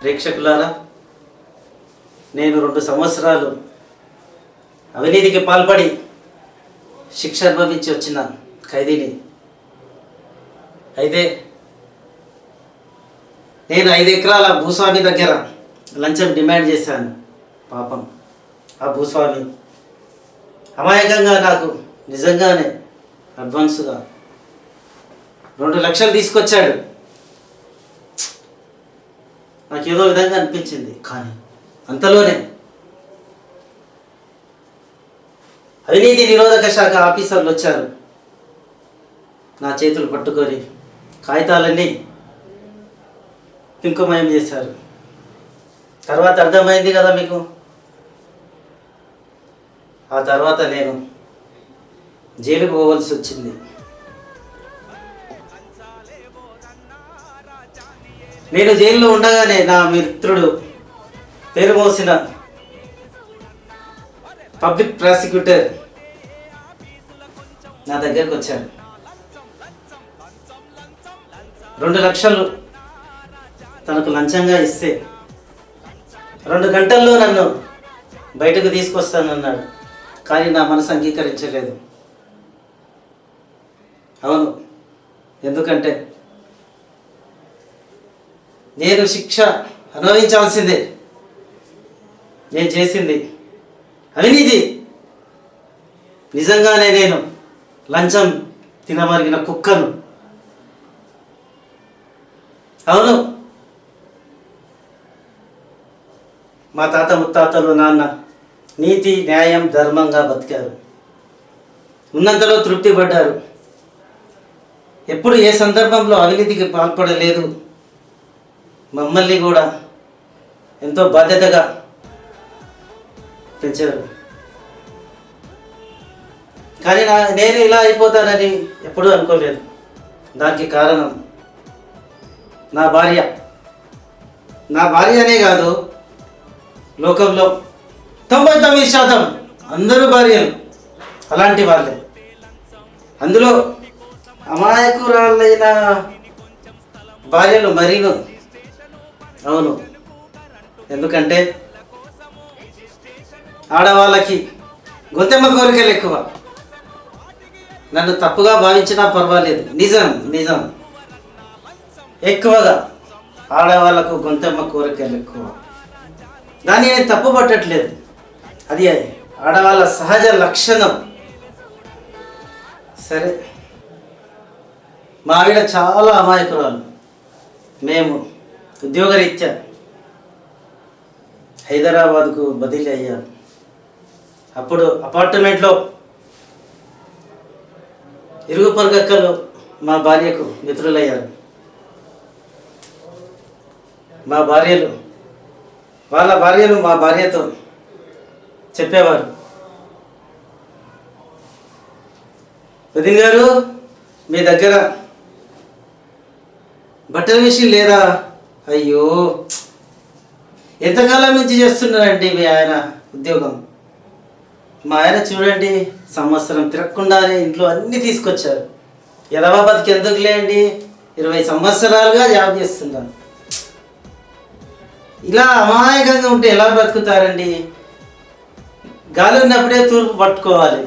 ప్రేక్షకులారా, నేను 2 సంవత్సరాలు అవినీతికి పాల్పడి శిక్ష అనుభవించి వచ్చిన ఖైదీని. అయితే నేను 5 ఎకరాల భూస్వామి దగ్గర లంచం డిమాండ్ చేశాను. పాపం ఆ భూస్వామి అమాయకంగా నాకు నిజంగానే అడ్వాన్స్గా 2 లక్షలు తీసుకొచ్చాడు. నాకు ఏదో విధంగా అనిపించింది. కానీ అంతలోనే అవినీతి నిరోధక శాఖ ఆఫీసర్లు వచ్చారు. నా చేతులు పట్టుకొని కాగితాలన్నీ పింకుమయం చేశారు. తర్వాత అర్థమైంది కదా మీకు. ఆ తర్వాత నేను జైలుకు పోవలసి వచ్చింది. నేను జైల్లో ఉండగానే నా మిత్రుడు పేరు మోసిన పబ్లిక్ ప్రాసిక్యూటర్ నా దగ్గరకు వచ్చాడు. 2 లక్షలు తనకు లంచంగా ఇస్తే 2 గంటల్లో నన్ను బయటకు తీసుకొస్తానన్నాడు. కానీ నా మనసు అంగీకరించలేదు. అవును, ఎందుకంటే నేను శిక్ష అనుభవించాల్సిందే. నేను చేసింది అవినీతి. నిజంగానే నేను లంచం తినమరిగిన కుక్కను. అవును, మా తాత ముత్తాతలు నాన్న నీతి న్యాయం ధర్మంగా బతికారు. ఉన్నంతలో తృప్తి పడ్డారు. ఎప్పుడు ఏ సందర్భంలో అవినీతికి పాల్పడలేదు. మమ్మల్ని కూడా ఎంతో బాధ్యతగా పెంచారు. కానీ నేను ఇలా అయిపోతానని ఎప్పుడూ అనుకోలేదు. దానికి కారణం నా భార్య. నా భార్యనే కాదు, లోకంలో 99% అందరూ భార్యలు అలాంటి వాళ్ళే. అందులో అమాయకురాలైన భార్యలు మరీను. అవును, ఎందుకంటే ఆడవాళ్ళకి గొంతెమ్మ కోరికలు ఎక్కువ. నన్ను తప్పుగా భావించినా పర్వాలేదు, నిజం ఎక్కువగా ఆడవాళ్ళకు గొంతెమ్మ కోరికలు ఎక్కువ. దాన్ని నేను తప్పు పట్టట్లేదు. అది ఆడవాళ్ళ సహజ లక్షణం. సరే, మా ఆవిడ చాలా అమాయకురాలు. మేము ఉద్యోగరీత్యా హైదరాబాద్కు బదిలీ అయ్యారు. అప్పుడు అపార్ట్మెంట్లో ఇరుగు పొరుగక్కలు మా భార్యకు మిత్రులయ్యారు. వాళ్ళ భార్యలు మా భార్యతో చెప్పేవారు, వదిన గారు మీ దగ్గర బట్టల మిషన్ లేదా? అయ్యో, ఎంతకాలం నుంచి చేస్తున్నారండి మీ ఆయన ఉద్యోగం? మా ఆయన చూడండి, సంవత్సరం తిరగకుండానే ఇంట్లో అన్నీ తీసుకొచ్చారు. ఎదవాబాద్కి ఎందుకు లేండి, 20 సంవత్సరాలుగా జాబ్ చేస్తున్నాను. ఇలా అమాయకంగా ఉంటే ఎలా బ్రతుకుతారండి? గాలి ఉన్నప్పుడే తూర్పు పట్టుకోవాలి.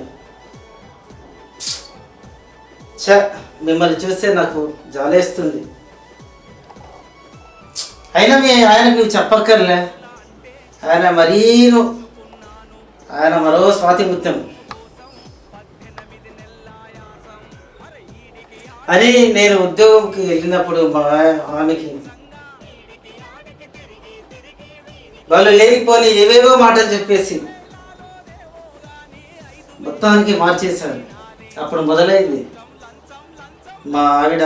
మిమ్మల్ని చూస్తే నాకు జాలేస్తుంది. అయినా ఆయనకు నువ్వు చెప్పక్కర్లే. ఆయన మరో స్వాతి ముత్యం అని నేను ఉద్యోగంకి వెళ్ళినప్పుడు మా ఆమెకి వాళ్ళు లేనిపోని ఏవేవో మాటలు చెప్పేసి మొత్తానికి మార్చేశాడు. అప్పుడు మొదలైంది మా ఆవిడ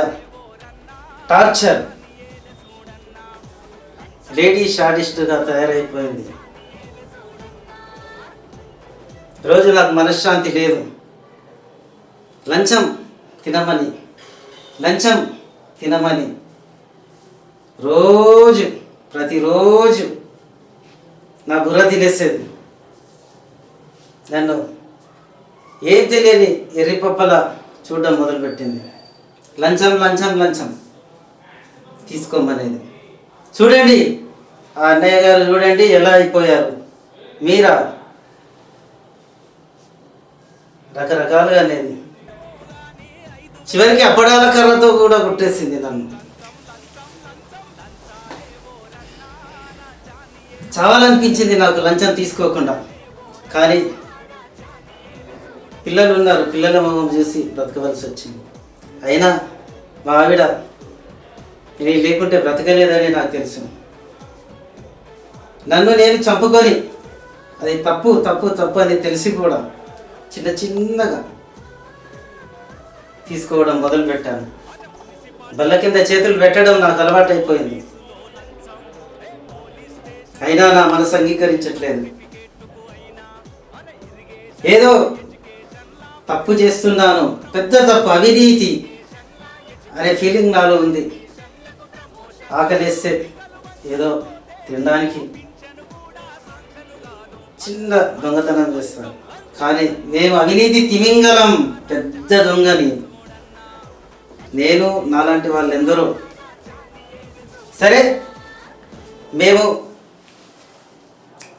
టార్చర్. లేడీ షాడిస్ట్గా తయారైపోయింది. రోజు నాకు మనశ్శాంతి లేదు. లంచం తినమని ప్రతిరోజు నా బుర్ర తినేసేది. నన్ను ఏం తెలియని ఎర్రిపప్పలా చూడడం మొదలుపెట్టింది. లంచం తీసుకోమనేది. చూడండి ఆ అన్నయ్య గారు చూడండి ఎలా అయిపోయారు. మీరా రకరకాలుగా అనేది చివరికి అప్పడాల కర్రతో కూడా కుట్టేసింది నన్ను. చావాలనిపించింది నాకు లంచం తీసుకోకుండా. కానీ పిల్లలు ఉన్నారు, పిల్లల మొహం చూసి బ్రతకవలసి వచ్చింది. అయినా మా ఆవిడ నేను లేకుంటే బ్రతకలేదని నాకు తెలుసు. నన్ను నేను చంపుకొని అది తప్పు తప్పు తప్పు అని తెలిసి కూడా చిన్నగా తీసుకోవడం మొదలుపెట్టాను. బల్ల కింద చేతులు పెట్టడం నాకు అలవాటు అయిపోయింది. అయినా నా మనసు అంగీకరించట్లేదు. ఏదో తప్పు చేస్తున్నాను, పెద్ద తప్పు, అవినీతి అనే ఫీలింగ్ నాలో ఉంది. ఆకలిస్తే ఏదో తినడానికి చిన్న దొంగతనం చేస్తాను. కానీ మేము అవినీతి తిమింగలం, పెద్ద దొంగని. నేను నాలాంటి వాళ్ళు ఎందరో. సరే, మేము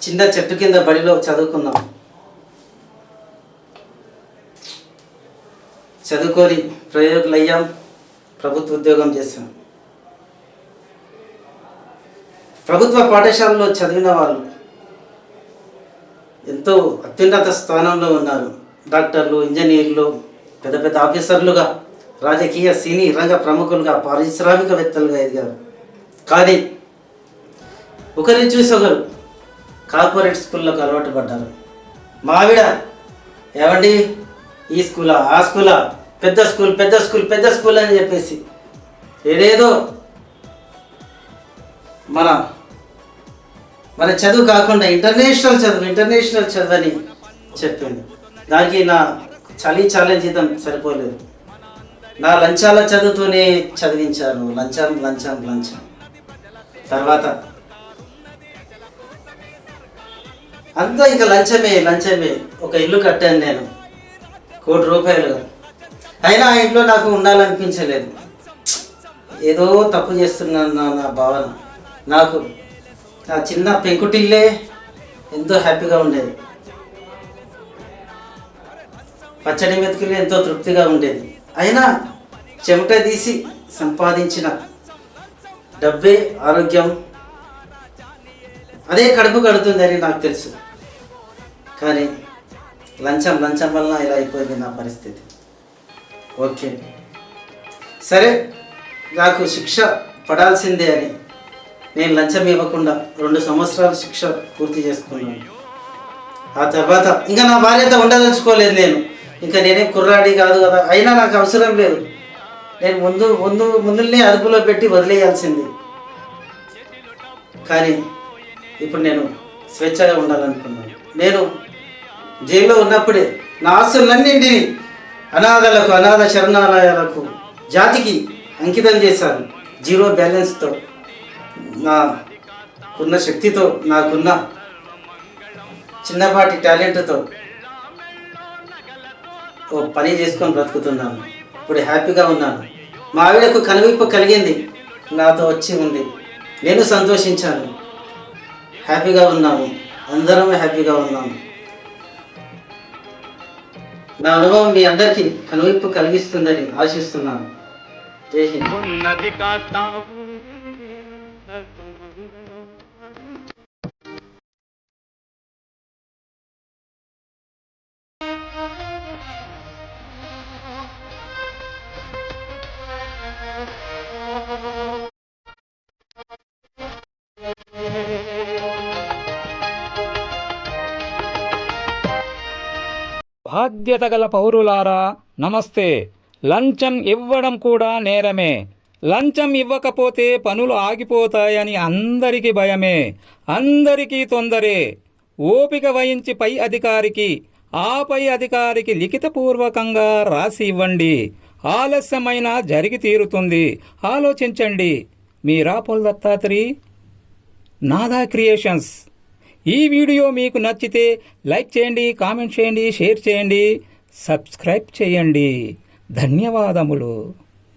చిన్న చెట్టు కింద బడిలో చదువుకున్నాం. చదువుకొని ప్రయోగులు అయ్యాం, ప్రభుత్వ ఉద్యోగం చేశాం. ప్రభుత్వ పాఠశాలలో చదివిన వాళ్ళు ఎంతో అత్యున్నత స్థానంలో ఉన్నారు. డాక్టర్లు, ఇంజనీర్లు, పెద్ద పెద్ద ఆఫీసర్లుగా, రాజకీయ సినీ రంగ ప్రముఖులుగా, పారిశ్రామికవేత్తలుగా ఎదిగారు. కానీ ఒకరిని చూసి ఒకరు కార్పొరేట్ స్కూళ్ళకు అలవాటు పడ్డారు. మా ఆవిడ ఏమండి ఈ స్కూలా ఆ స్కూలా, పెద్ద స్కూల్ పెద్ద స్కూల్ పెద్ద స్కూల్ అని చెప్పేసి ఏదేదో మన చదువు కాకుండా ఇంటర్నేషనల్ చదువు అని చెప్పింది. దానికి నా చాలే జీతం సరిపోలేదు. నా లంచాల చదువుతూనే చదివించాను. లంచం. తర్వాత అంతా ఇంకా లంచమే. ఒక ఇల్లు కట్టాను నేను, ₹1,00,00,000. అయినా ఆ ఇంట్లో నాకు ఉండాలనిపించలేదు. ఏదో తప్పు చేస్తున్నాను నా భావన. నాకు ఆ చిన్న పెంకుటిల్లే ఎంతో హ్యాపీగా ఉండేది. పచ్చడి మెతుకులే ఎంతో తృప్తిగా ఉండేది. అయినా చెమట తీసి సంపాదించిన డబ్బే ఆరోగ్యం, అదే కడుపు కడుతుందని నాకు తెలుసు. కానీ లంచం వలన ఇలా అయిపోయింది నా పరిస్థితి. ఓకే, సరే, నాకు శిక్ష పడాల్సిందే అని నేను లంచం ఇవ్వకుండా 2 సంవత్సరాలు శిక్ష పూర్తి చేసుకున్నాను. ఆ తర్వాత ఇంకా నా భార్యతో ఉండదలుచుకోలేదు నేను. ఇంకా నేనేం కుర్రాడి కాదు కదా, అయినా నాకు అవసరం లేదు. నేను ముందుల్ని అదుపులో పెట్టి వదిలేయాల్సింది. కానీ ఇప్పుడు నేను స్వేచ్ఛగా ఉండాలనుకున్నాను. నేను జైల్లో ఉన్నప్పుడే నా ఆస్తులన్నింటినీ అనాథ శరణాలయాలకు, జాతికి అంకితం చేశాను. 0 బ్యాలెన్స్తో, నాకున్న శక్తితో, నాకున్న చిన్నపాటి టాలెంట్తో ఓ పని చేసుకొని బ్రతుకుతున్నాను. ఇప్పుడు హ్యాపీగా ఉన్నాను. మా ఆవిడకు కనువిప్పు కలిగింది, నాతో వచ్చి ఉంది. నేను సంతోషించాను. హ్యాపీగా ఉన్నాము, అందరం హ్యాపీగా ఉన్నాము. నా అనుభవం మీ అందరికీ కనువిప్పు కలిగిస్తుందని ఆశిస్తున్నాను. జై హింద్. బాధ్యత గల పౌరులారా నమస్తే. లంచం ఇవ్వడం కూడా నేరమే. లంచం ఇవ్వకపోతే పనులు ఆగిపోతాయని అందరికీ భయమే, అందరికీ తొందరే. ఓపిక వహించి పై అధికారికి, ఆ పై అధికారికి లిఖితపూర్వకంగా రాసి ఇవ్వండి. ఆలస్యమైనా జరిగి తీరుతుంది. ఆలోచించండి. మీ రాపోల్ దత్తాత్రి, నాదా క్రియేషన్స్. ఈ వీడియో మీకు నచ్చితే లైక్ చేయండి, కామెంట్ చేయండి, షేర్ చేయండి, సబ్స్క్రైబ్ చేయండి. ధన్యవాదములు.